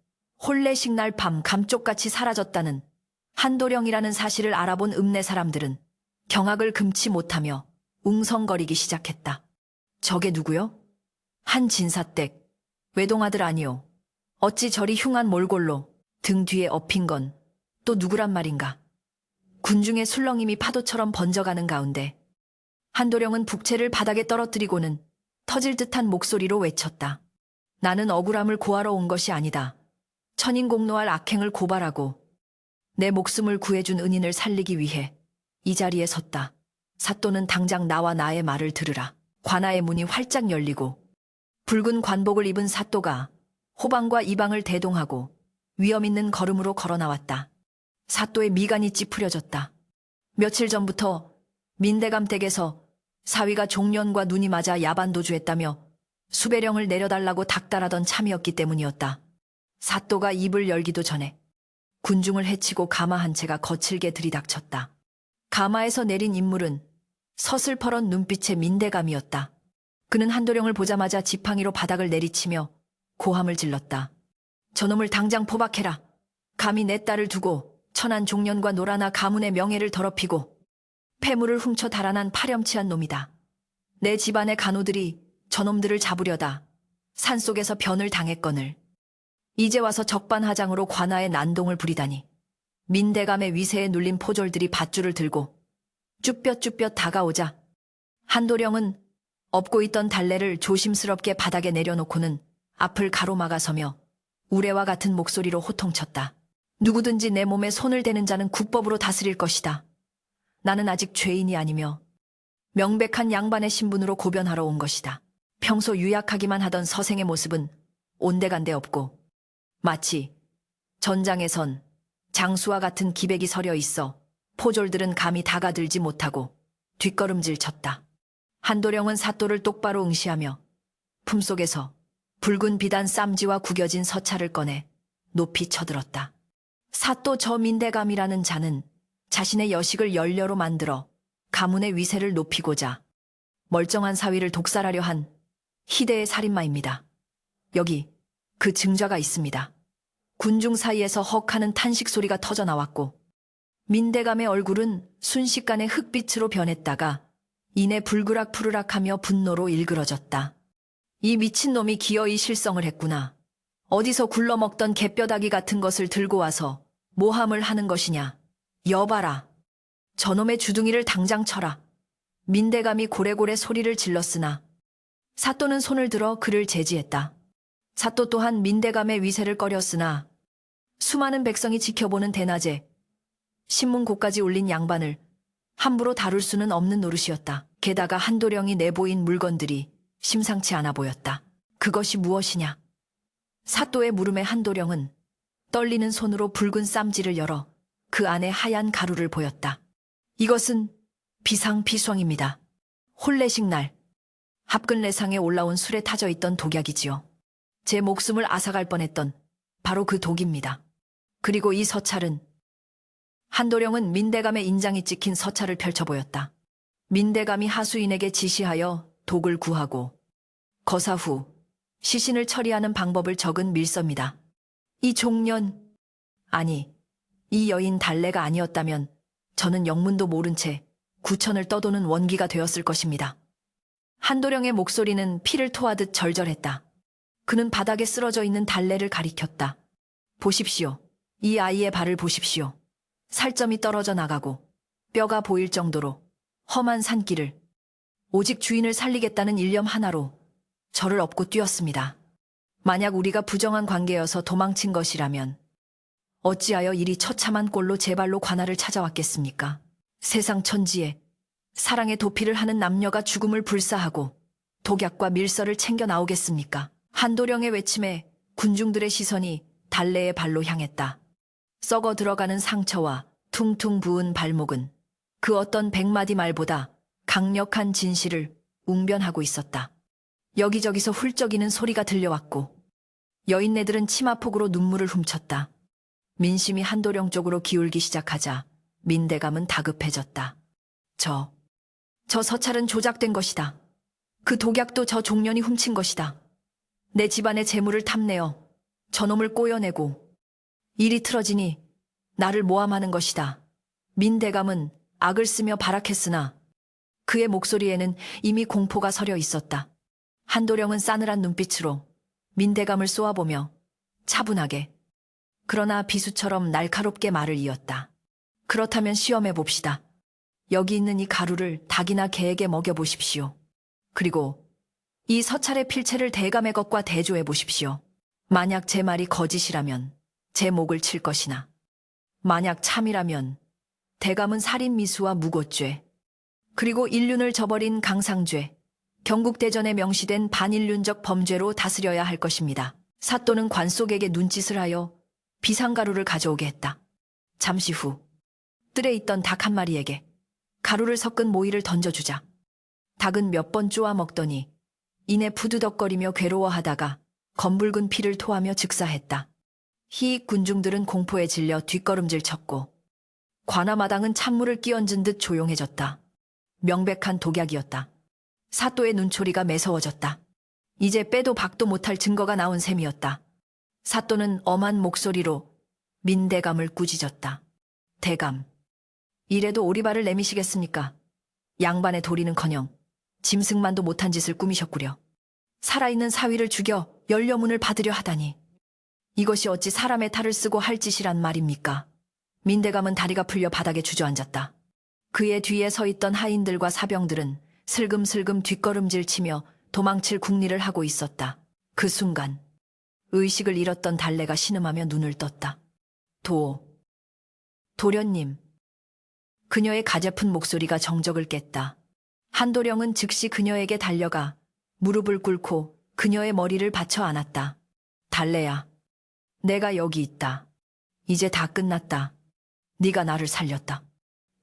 혼례식 날 밤 감쪽같이 사라졌다는 한도령이라는 사실을 알아본 읍내 사람들은 경악을 금치 못하며 웅성거리기 시작했다. 저게 누구요? 한 진사댁, 외동아들 아니오. 어찌 저리 흉한 몰골로 등 뒤에 엎인 건 또 누구란 말인가. 군중의 술렁임이 파도처럼 번져가는 가운데 한도령은 북채를 바닥에 떨어뜨리고는 터질 듯한 목소리로 외쳤다. 나는 억울함을 고하러 온 것이 아니다. 천인공노할 악행을 고발하고 내 목숨을 구해준 은인을 살리기 위해 이 자리에 섰다. 사또는 당장 나와 나의 말을 들으라. 관아의 문이 활짝 열리고 붉은 관복을 입은 사또가 호방과 이방을 대동하고 위험 있는 걸음으로 걸어 나왔다. 사또의 미간이 찌푸려졌다. 며칠 전부터 민대감 댁에서 사위가 종년과 눈이 맞아 야반도주했다며 수배령을 내려달라고 닥달하던 참이었기 때문이었다. 사또가 입을 열기도 전에 군중을 해치고 가마 한 채가 거칠게 들이닥쳤다. 가마에서 내린 인물은 서슬퍼런 눈빛의 민대감이었다. 그는 한도령을 보자마자 지팡이로 바닥을 내리치며 고함을 질렀다. 저놈을 당장 포박해라. 감히 내 딸을 두고 천한 종년과 노라나 가문의 명예를 더럽히고 폐물을 훔쳐 달아난 파렴치한 놈이다. 내 집안의 간호들이 저놈들을 잡으려다 산속에서 변을 당했거늘 이제 와서 적반하장으로 관아에 난동을 부리다니. 민대감의 위세에 눌린 포졸들이 밧줄을 들고 쭈뼛쭈뼛 다가오자 한도령은 업고 있던 달래를 조심스럽게 바닥에 내려놓고는 앞을 가로막아서며 우레와 같은 목소리로 호통쳤다. 누구든지 내 몸에 손을 대는 자는 국법으로 다스릴 것이다. 나는 아직 죄인이 아니며 명백한 양반의 신분으로 고변하러 온 것이다. 평소 유약하기만 하던 서생의 모습은 온데간데 없고 마치 전장에선 장수와 같은 기백이 서려 있어 포졸들은 감히 다가들지 못하고 뒷걸음질 쳤다. 한도령은 사또를 똑바로 응시하며 품속에서 붉은 비단 쌈지와 구겨진 서찰을 꺼내 높이 쳐들었다. 사또 저 민대감이라는 자는 자신의 여식을 연료로 만들어 가문의 위세를 높이고자 멀쩡한 사위를 독살하려 한 희대의 살인마입니다. 여기 그 증좌가 있습니다. 군중 사이에서 헉하는 탄식 소리가 터져 나왔고 민대감의 얼굴은 순식간에 흑빛으로 변했다가 이내 불그락푸르락하며 분노로 일그러졌다. 이 미친놈이 기어이 실성을 했구나. 어디서 굴러먹던 갯뼈다귀 같은 것을 들고 와서 모함을 하는 것이냐. 여봐라. 저놈의 주둥이를 당장 쳐라. 민대감이 고래고래 소리를 질렀으나 사또는 손을 들어 그를 제지했다. 사또 또한 민대감의 위세를 꺼렸으나 수많은 백성이 지켜보는 대낮에 신문고까지 올린 양반을 함부로 다룰 수는 없는 노릇이었다. 게다가 한도령이 내보인 물건들이 심상치 않아 보였다. 그것이 무엇이냐? 사또의 물음에 한도령은 떨리는 손으로 붉은 쌈지를 열어 그 안에 하얀 가루를 보였다. 이것은 비상비수입니다. 혼례식 날 합근례상에 올라온 술에 타져 있던 독약이지요. 제 목숨을 앗아갈 뻔했던 바로 그 독입니다. 그리고 이 서찰은 한도령은 민대감의 인장이 찍힌 서찰을 펼쳐 보였다. 민대감이 하수인에게 지시하여 독을 구하고 거사 후 시신을 처리하는 방법을 적은 밀서입니다. 이 종년, 아니 이 여인 달래가 아니었다면 저는 영문도 모른 채 구천을 떠도는 원기가 되었을 것입니다. 한도령의 목소리는 피를 토하듯 절절했다. 그는 바닥에 쓰러져 있는 달래를 가리켰다. 보십시오. 이 아이의 발을 보십시오. 살점이 떨어져 나가고 뼈가 보일 정도로 험한 산길을 오직 주인을 살리겠다는 일념 하나로 저를 업고 뛰었습니다. 만약 우리가 부정한 관계여서 도망친 것이라면 어찌하여 이리 처참한 꼴로 제 발로 관할을 찾아왔겠습니까? 세상 천지에 사랑의 도피를 하는 남녀가 죽음을 불사하고 독약과 밀서를 챙겨 나오겠습니까? 한도령의 외침에 군중들의 시선이 달래의 발로 향했다. 썩어 들어가는 상처와 퉁퉁 부은 발목은 그 어떤 100마디 말보다 강력한 진실을 웅변하고 있었다. 여기저기서 훌쩍이는 소리가 들려왔고 여인네들은 치마폭으로 눈물을 훔쳤다. 민심이 한도령 쪽으로 기울기 시작하자 민대감은 다급해졌다. 저 서찰은 조작된 것이다. 그 독약도 저 종년이 훔친 것이다. 내 집안의 재물을 탐내어 저놈을 꼬여내고 일이 틀어지니 나를 모함하는 것이다. 민대감은 악을 쓰며 발악했으나 그의 목소리에는 이미 공포가 서려 있었다. 한도령은 싸늘한 눈빛으로 민대감을 쏘아보며 차분하게 그러나 비수처럼 날카롭게 말을 이었다. 그렇다면 시험해 봅시다. 여기 있는 이 가루를 닭이나 개에게 먹여보십시오. 그리고 이 서찰의 필체를 대감의 것과 대조해 보십시오. 만약 제 말이 거짓이라면 제 목을 칠 것이나 만약 참이라면 대감은 살인미수와 무고죄 그리고 인륜을 저버린 강상죄 경국대전에 명시된 반인륜적 범죄로 다스려야 할 것입니다. 사또는 관속에게 눈짓을 하여 비상가루를 가져오게 했다. 잠시 후 뜰에 있던 닭 한 마리에게 가루를 섞은 모이를 던져주자 닭은 몇 번 쪼아 먹더니 이내 푸드덕거리며 괴로워하다가 검붉은 피를 토하며 즉사했다. 희익 군중들은 공포에 질려 뒷걸음질 쳤고 관아마당은 찬물을 끼얹은 듯 조용해졌다. 명백한 독약이었다. 사또의 눈초리가 매서워졌다. 이제 빼도 박도 못할 증거가 나온 셈이었다. 사또는 엄한 목소리로 민대감을 꾸짖었다. 대감, 이래도 오리발을 내미시겠습니까? 양반의 도리는커녕 짐승만도 못한 짓을 꾸미셨구려. 살아있는 사위를 죽여 연료문을 받으려 하다니. 이것이 어찌 사람의 탈을 쓰고 할 짓이란 말입니까? 민대감은 다리가 풀려 바닥에 주저앉았다. 그의 뒤에 서 있던 하인들과 사병들은 슬금슬금 뒷걸음질 치며 도망칠 궁리를 하고 있었다. 그 순간 의식을 잃었던 달래가 신음하며 눈을 떴다. 도련님. 그녀의 가냘픈 목소리가 정적을 깼다. 한도령은 즉시 그녀에게 달려가 무릎을 꿇고 그녀의 머리를 받쳐 안았다. 달래야, 내가 여기 있다. 이제 다 끝났다. 네가 나를 살렸다.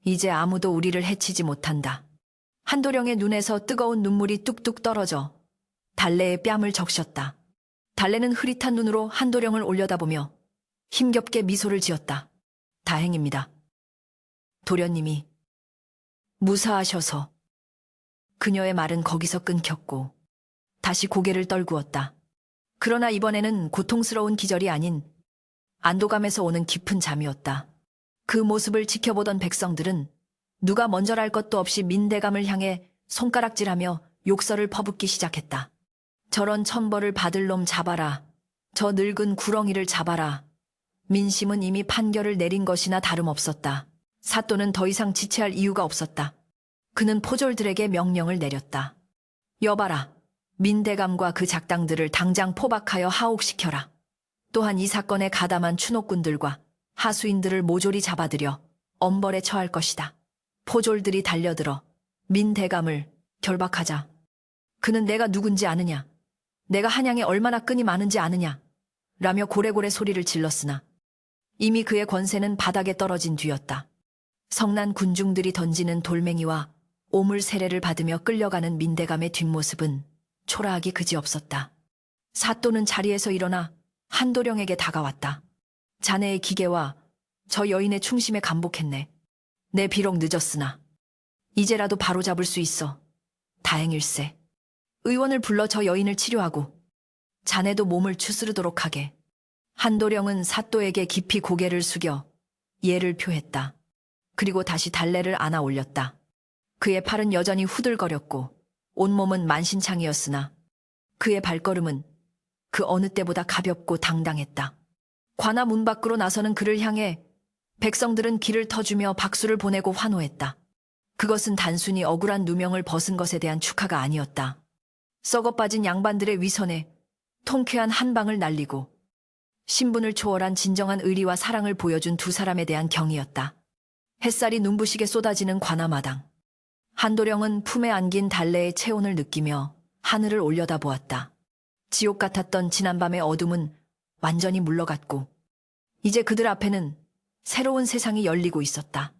이제 아무도 우리를 해치지 못한다. 한도령의 눈에서 뜨거운 눈물이 뚝뚝 떨어져 달래의 뺨을 적셨다. 달래는 흐릿한 눈으로 한도령을 올려다보며 힘겹게 미소를 지었다. 다행입니다. 도련님이 무사하셔서. 그녀의 말은 거기서 끊겼고 다시 고개를 떨구었다. 그러나 이번에는 고통스러운 기절이 아닌 안도감에서 오는 깊은 잠이었다. 그 모습을 지켜보던 백성들은 누가 먼저랄 것도 없이 민대감을 향해 손가락질하며 욕설을 퍼붓기 시작했다. 저런 천벌을 받을 놈 잡아라. 저 늙은 구렁이를 잡아라. 민심은 이미 판결을 내린 것이나 다름없었다. 사또는 더 이상 지체할 이유가 없었다. 그는 포졸들에게 명령을 내렸다. 여봐라. 민대감과 그 작당들을 당장 포박하여 하옥시켜라. 또한 이 사건에 가담한 추노꾼들과 하수인들을 모조리 잡아들여 엄벌에 처할 것이다. 포졸들이 달려들어 민대감을 결박하자. 그는 내가 누군지 아느냐? 내가 한양에 얼마나 끈이 많은지 아느냐? 라며 고래고래 소리를 질렀으나 이미 그의 권세는 바닥에 떨어진 뒤였다. 성난 군중들이 던지는 돌멩이와 오물 세례를 받으며 끌려가는 민대감의 뒷모습은 초라하기 그지없었다. 사또는 자리에서 일어나 한도령에게 다가왔다. 자네의 기계와 저 여인의 충심에 감복했네. 내 비록 늦었으나 이제라도 바로잡을 수 있어. 다행일세. 의원을 불러 저 여인을 치료하고 자네도 몸을 추스르도록 하게. 한도령은 사또에게 깊이 고개를 숙여 예를 표했다. 그리고 다시 달래를 안아 올렸다. 그의 팔은 여전히 후들거렸고 온몸은 만신창이었으나 그의 발걸음은 그 어느 때보다 가볍고 당당했다. 관아 문 밖으로 나서는 그를 향해 백성들은 길을 터주며 박수를 보내고 환호했다. 그것은 단순히 억울한 누명을 벗은 것에 대한 축하가 아니었다. 썩어빠진 양반들의 위선에 통쾌한 한 방을 날리고 신분을 초월한 진정한 의리와 사랑을 보여준 두 사람에 대한 경이었다. 햇살이 눈부시게 쏟아지는 관아마당. 한도령은 품에 안긴 달래의 체온을 느끼며 하늘을 올려다보았다. 지옥 같았던 지난밤의 어둠은 완전히 물러갔고 이제 그들 앞에는 새로운 세상이 열리고 있었다.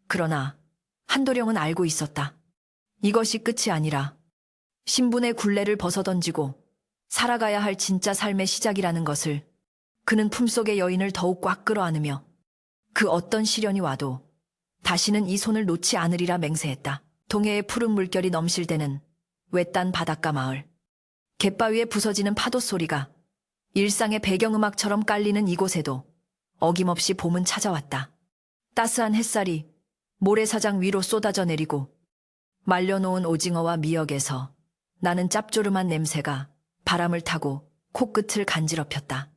그러나 한도령은 알고 있었다. 이것이 끝이 아니라 신분의 굴레를 벗어던지고 살아가야 할 진짜 삶의 시작이라는 것을. 그는 품속의 여인을 더욱 꽉 끌어안으며 그 어떤 시련이 와도 다시는 이 손을 놓지 않으리라 맹세했다. 동해의 푸른 물결이 넘실대는 외딴 바닷가 마을. 갯바위에 부서지는 파도 소리가 일상의 배경음악처럼 깔리는 이곳에도 어김없이 봄은 찾아왔다. 따스한 햇살이 모래사장 위로 쏟아져 내리고 말려놓은 오징어와 미역에서 나는 짭조름한 냄새가 바람을 타고 코끝을 간지럽혔다.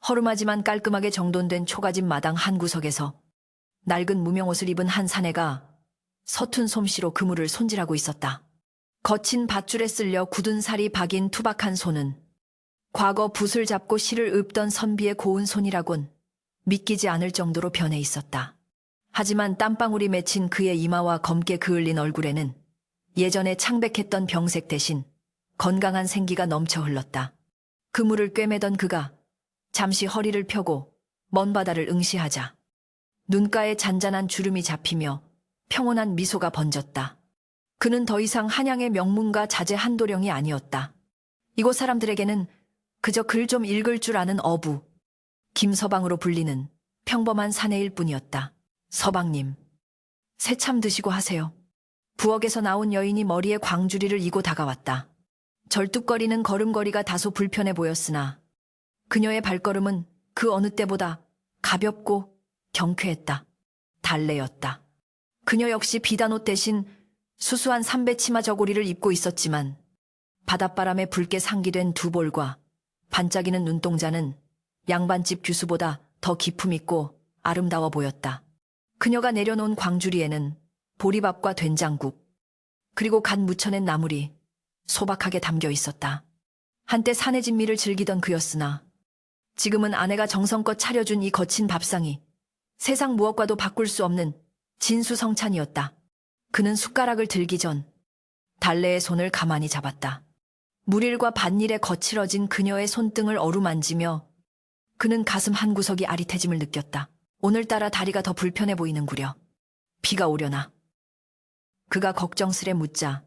허름하지만 깔끔하게 정돈된 초가집 마당 한 구석에서 낡은 무명옷을 입은 한 사내가 서툰 솜씨로 그물을 손질하고 있었다. 거친 밧줄에 쓸려 굳은 살이 박인 투박한 손은 과거 붓을 잡고 실을 읊던 선비의 고운 손이라곤 믿기지 않을 정도로 변해 있었다. 하지만 땀방울이 맺힌 그의 이마와 검게 그을린 얼굴에는 예전에 창백했던 병색 대신 건강한 생기가 넘쳐 흘렀다. 그물을 꿰매던 그가 잠시 허리를 펴고 먼 바다를 응시하자 눈가에 잔잔한 주름이 잡히며 평온한 미소가 번졌다. 그는 더 이상 한양의 명문가 자제 한도령이 아니었다. 이곳 사람들에게는 그저 글 좀 읽을 줄 아는 어부, 김서방으로 불리는 평범한 사내일 뿐이었다. 서방님, 새참 드시고 하세요. 부엌에서 나온 여인이 머리에 광주리를 이고 다가왔다. 절뚝거리는 걸음걸이가 다소 불편해 보였으나 그녀의 발걸음은 그 어느 때보다 가볍고 경쾌했다. 달래였다. 그녀 역시 비단옷 대신 수수한 삼배 치마 저고리를 입고 있었지만 바닷바람에 붉게 상기된 두 볼과 반짝이는 눈동자는 양반집 규수보다 더 기품 있고 아름다워 보였다. 그녀가 내려놓은 광주리에는 보리밥과 된장국, 그리고 갓 무쳐낸 나물이 소박하게 담겨 있었다. 한때 사내 진미를 즐기던 그였으나 지금은 아내가 정성껏 차려준 이 거친 밥상이 세상 무엇과도 바꿀 수 없는 진수성찬이었다. 그는 숟가락을 들기 전 달래의 손을 가만히 잡았다. 물일과 밭일에 거칠어진 그녀의 손등을 어루만지며 그는 가슴 한구석이 아릿해짐을 느꼈다. 오늘따라 다리가 더 불편해 보이는구려. 비가 오려나. 그가 걱정스레 묻자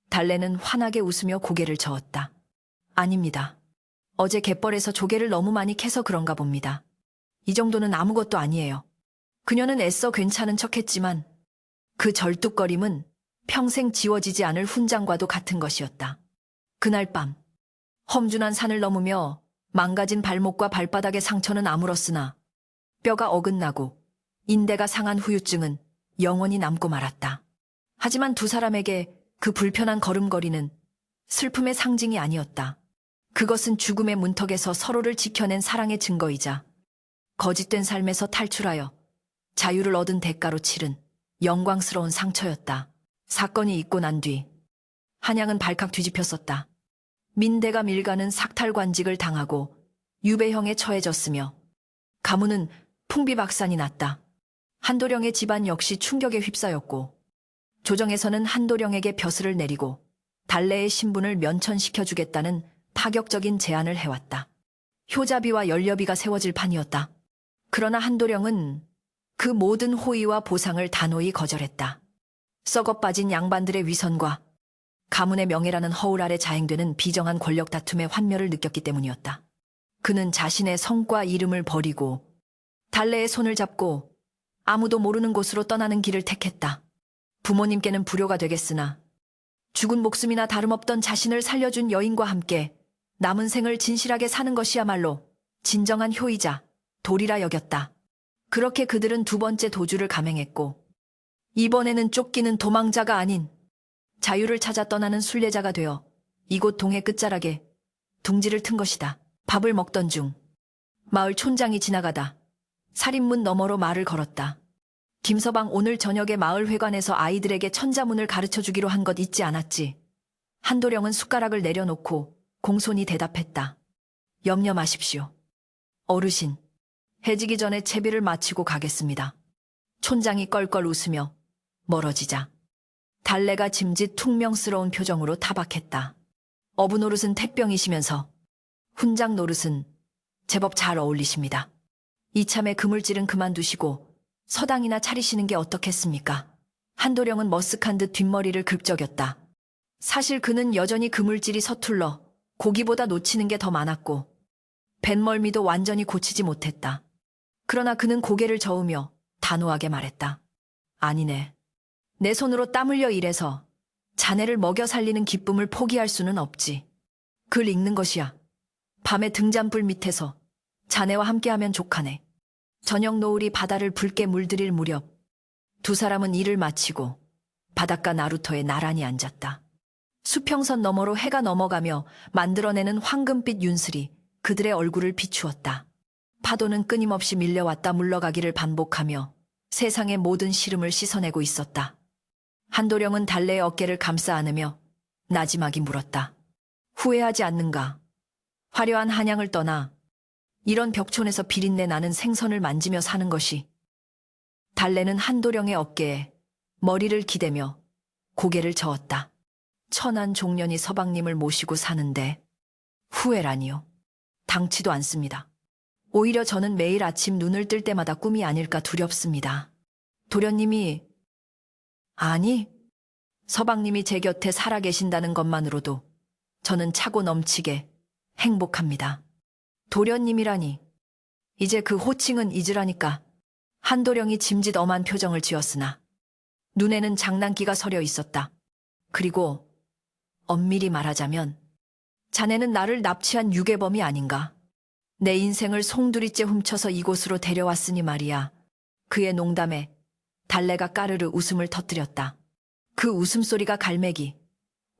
달래는 환하게 웃으며 고개를 저었다. 아닙니다. 어제 갯벌에서 조개를 너무 많이 캐서 그런가 봅니다. 이 정도는 아무것도 아니에요. 그녀는 애써 괜찮은 척했지만 그 절뚝거림은 평생 지워지지 않을 훈장과도 같은 것이었다. 그날 밤 험준한 산을 넘으며 망가진 발목과 발바닥의 상처는 아물었으나 뼈가 어긋나고 인대가 상한 후유증은 영원히 남고 말았다. 하지만 두 사람에게 그 불편한 걸음걸이는 슬픔의 상징이 아니었다. 그것은 죽음의 문턱에서 서로를 지켜낸 사랑의 증거이자 거짓된 삶에서 탈출하여 자유를 얻은 대가로 치른 영광스러운 상처였다. 사건이 있고 난 뒤 한양은 발칵 뒤집혔었다. 민대가 밀가는 삭탈관직을 당하고 유배형에 처해졌으며 가문은 풍비박산이 났다. 한도령의 집안 역시 충격에 휩싸였고 조정에서는 한도령에게 벼슬을 내리고 달래의 신분을 면천시켜주겠다는 파격적인 제안을 해왔다. 효자비와 연료비가 세워질 판이었다. 그러나 한도령은 그 모든 호의와 보상을 단호히 거절했다. 썩어 빠진 양반들의 위선과 가문의 명예라는 허울 아래 자행되는 비정한 권력 다툼의 환멸을 느꼈기 때문이었다. 그는 자신의 성과 이름을 버리고 달래의 손을 잡고 아무도 모르는 곳으로 떠나는 길을 택했다. 부모님께는 불효가 되겠으나 죽은 목숨이나 다름없던 자신을 살려준 여인과 함께 남은 생을 진실하게 사는 것이야말로 진정한 효이자 도리라 여겼다. 그렇게 그들은 두 번째 도주를 감행했고 이번에는 쫓기는 도망자가 아닌 자유를 찾아 떠나는 순례자가 되어 이곳 동해 끝자락에 둥지를 튼 것이다. 밥을 먹던 중 마을 촌장이 지나가다 살인문 너머로 말을 걸었다. 김서방 오늘 저녁에 마을 회관에서 아이들에게 천자문을 가르쳐주기로 한 것 잊지 않았지? 한도령은 숟가락을 내려놓고 공손히 대답했다. 염려 마십시오. 어르신, 해지기 전에 채비를 마치고 가겠습니다. 촌장이 껄껄 웃으며 멀어지자 달래가 짐짓 퉁명스러운 표정으로 타박했다. 어부 노릇은 태병이시면서 훈장 노릇은 제법 잘 어울리십니다. 이참에 그물질은 그만두시고 서당이나 차리시는 게 어떻겠습니까? 한도령은 머쓱한 듯 뒷머리를 긁적였다. 사실 그는 여전히 그물질이 서툴러 고기보다 놓치는 게 더 많았고 뱃멀미도 완전히 고치지 못했다. 그러나 그는 고개를 저으며 단호하게 말했다. 아니네. 내 손으로 땀 흘려 일해서 자네를 먹여 살리는 기쁨을 포기할 수는 없지. 글 읽는 것이야. 밤에 등잔불 밑에서 자네와 함께하면 족하네. 저녁 노을이 바다를 붉게 물들일 무렵 두 사람은 일을 마치고 바닷가 나루터에 나란히 앉았다. 수평선 너머로 해가 넘어가며 만들어내는 황금빛 윤슬이 그들의 얼굴을 비추었다. 파도는 끊임없이 밀려왔다 물러가기를 반복하며 세상의 모든 시름을 씻어내고 있었다. 한도령은 달래의 어깨를 감싸 안으며 나지막이 물었다. 후회하지 않는가? 화려한 한양을 떠나 이런 벽촌에서 비린내 나는 생선을 만지며 사는 것이. 달래는 한도령의 어깨에 머리를 기대며 고개를 저었다. 천한 종년이 서방님을 모시고 사는데 후회라니요. 당치도 않습니다. 오히려 저는 매일 아침 눈을 뜰 때마다 꿈이 아닐까 두렵습니다. 도련님이, 아니, 서방님이 제 곁에 살아계신다는 것만으로도 저는 차고 넘치게 행복합니다. 도련님이라니. 이제 그 호칭은 잊으라니까. 한도령이 짐짓 엄한 표정을 지었으나 눈에는 장난기가 서려 있었다. 그리고 엄밀히 말하자면 자네는 나를 납치한 유괴범이 아닌가. 내 인생을 송두리째 훔쳐서 이곳으로 데려왔으니 말이야. 그의 농담에 달래가 까르르 웃음을 터뜨렸다. 그 웃음소리가 갈매기,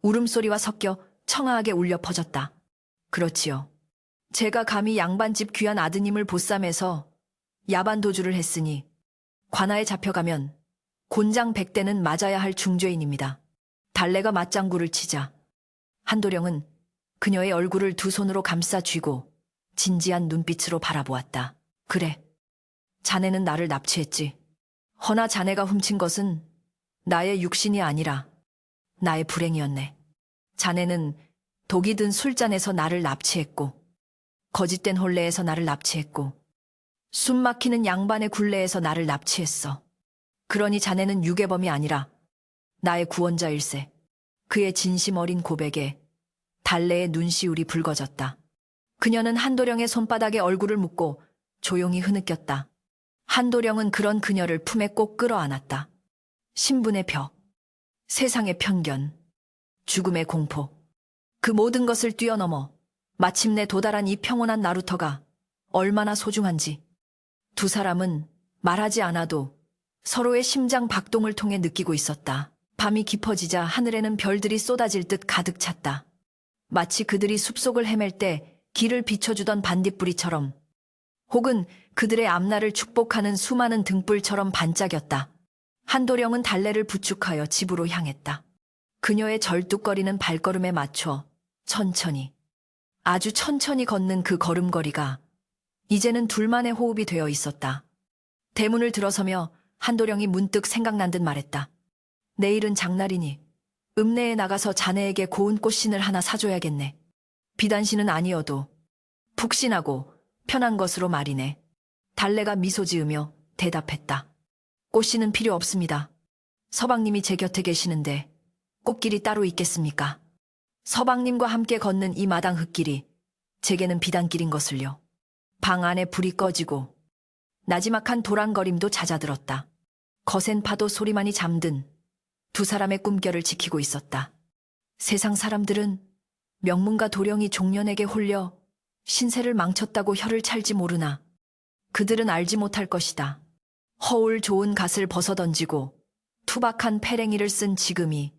울음소리와 섞여 청아하게 울려 퍼졌다. 그렇지요. 제가 감히 양반집 귀한 아드님을 보쌈해서 야반 도주를 했으니 관아에 잡혀가면 곤장 100대는 맞아야 할 중죄인입니다. 달래가 맞장구를 치자 한도령은 그녀의 얼굴을 두 손으로 감싸 쥐고 진지한 눈빛으로 바라보았다. 그래, 자네는 나를 납치했지. 허나 자네가 훔친 것은 나의 육신이 아니라 나의 불행이었네. 자네는 독이 든 술잔에서 나를 납치했고, 거짓된 혼례에서 나를 납치했고, 숨 막히는 양반의 굴레에서 나를 납치했어. 그러니 자네는 유괴범이 아니라 나의 구원자일세. 그의 진심 어린 고백에 달래의 눈시울이 붉어졌다. 그녀는 한도령의 손바닥에 얼굴을 묻고 조용히 흐느꼈다. 한도령은 그런 그녀를 품에 꼭 끌어안았다. 신분의 벽, 세상의 편견, 죽음의 공포, 그 모든 것을 뛰어넘어 마침내 도달한 이 평온한 나루터가 얼마나 소중한지 두 사람은 말하지 않아도 서로의 심장 박동을 통해 느끼고 있었다. 밤이 깊어지자 하늘에는 별들이 쏟아질 듯 가득 찼다. 마치 그들이 숲속을 헤맬 때 길을 비춰주던 반딧불이처럼, 혹은 그들의 앞날을 축복하는 수많은 등불처럼 반짝였다. 한도령은 달래를 부축하여 집으로 향했다. 그녀의 절뚝거리는 발걸음에 맞춰 천천히, 아주 천천히 걷는 그 걸음걸이가 이제는 둘만의 호흡이 되어 있었다. 대문을 들어서며 한도령이 문득 생각난 듯 말했다. 내일은 장날이니 읍내에 나가서 자네에게 고운 꽃신을 하나 사줘야겠네. 비단신은 아니어도 푹신하고 편한 것으로 말이네. 달래가 미소 지으며 대답했다. 꽃신은 필요 없습니다. 서방님이 제 곁에 계시는데 꽃길이 따로 있겠습니까? 서방님과 함께 걷는 이 마당 흙길이 제게는 비단길인 것을요. 방 안에 불이 꺼지고 나지막한 도랑거림도 잦아들었다. 거센 파도 소리만이 잠든 두 사람의 꿈결을 지키고 있었다. 세상 사람들은 명문가 도령이 종년에게 홀려 신세를 망쳤다고 혀를 찰지 모르나 그들은 알지 못할 것이다. 허울 좋은 갓을 벗어던지고 투박한 패랭이를 쓴 지금이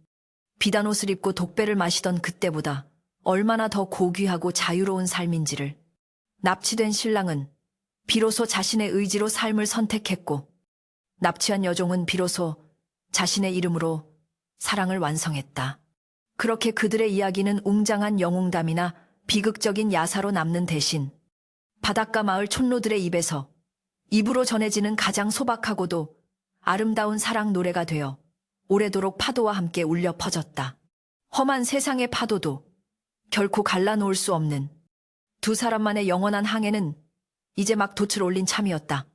비단옷을 입고 독배를 마시던 그때보다 얼마나 더 고귀하고 자유로운 삶인지를. 납치된 신랑은 비로소 자신의 의지로 삶을 선택했고, 납치한 여종은 비로소 자신의 이름으로 사랑을 완성했다. 그렇게 그들의 이야기는 웅장한 영웅담이나 비극적인 야사로 남는 대신 바닷가 마을 촌로들의 입에서 입으로 전해지는 가장 소박하고도 아름다운 사랑 노래가 되어 오래도록 파도와 함께 울려 퍼졌다. 험한 세상의 파도도 결코 갈라놓을 수 없는 두 사람만의 영원한 항해는 이제 막 돛을 올린 참이었다.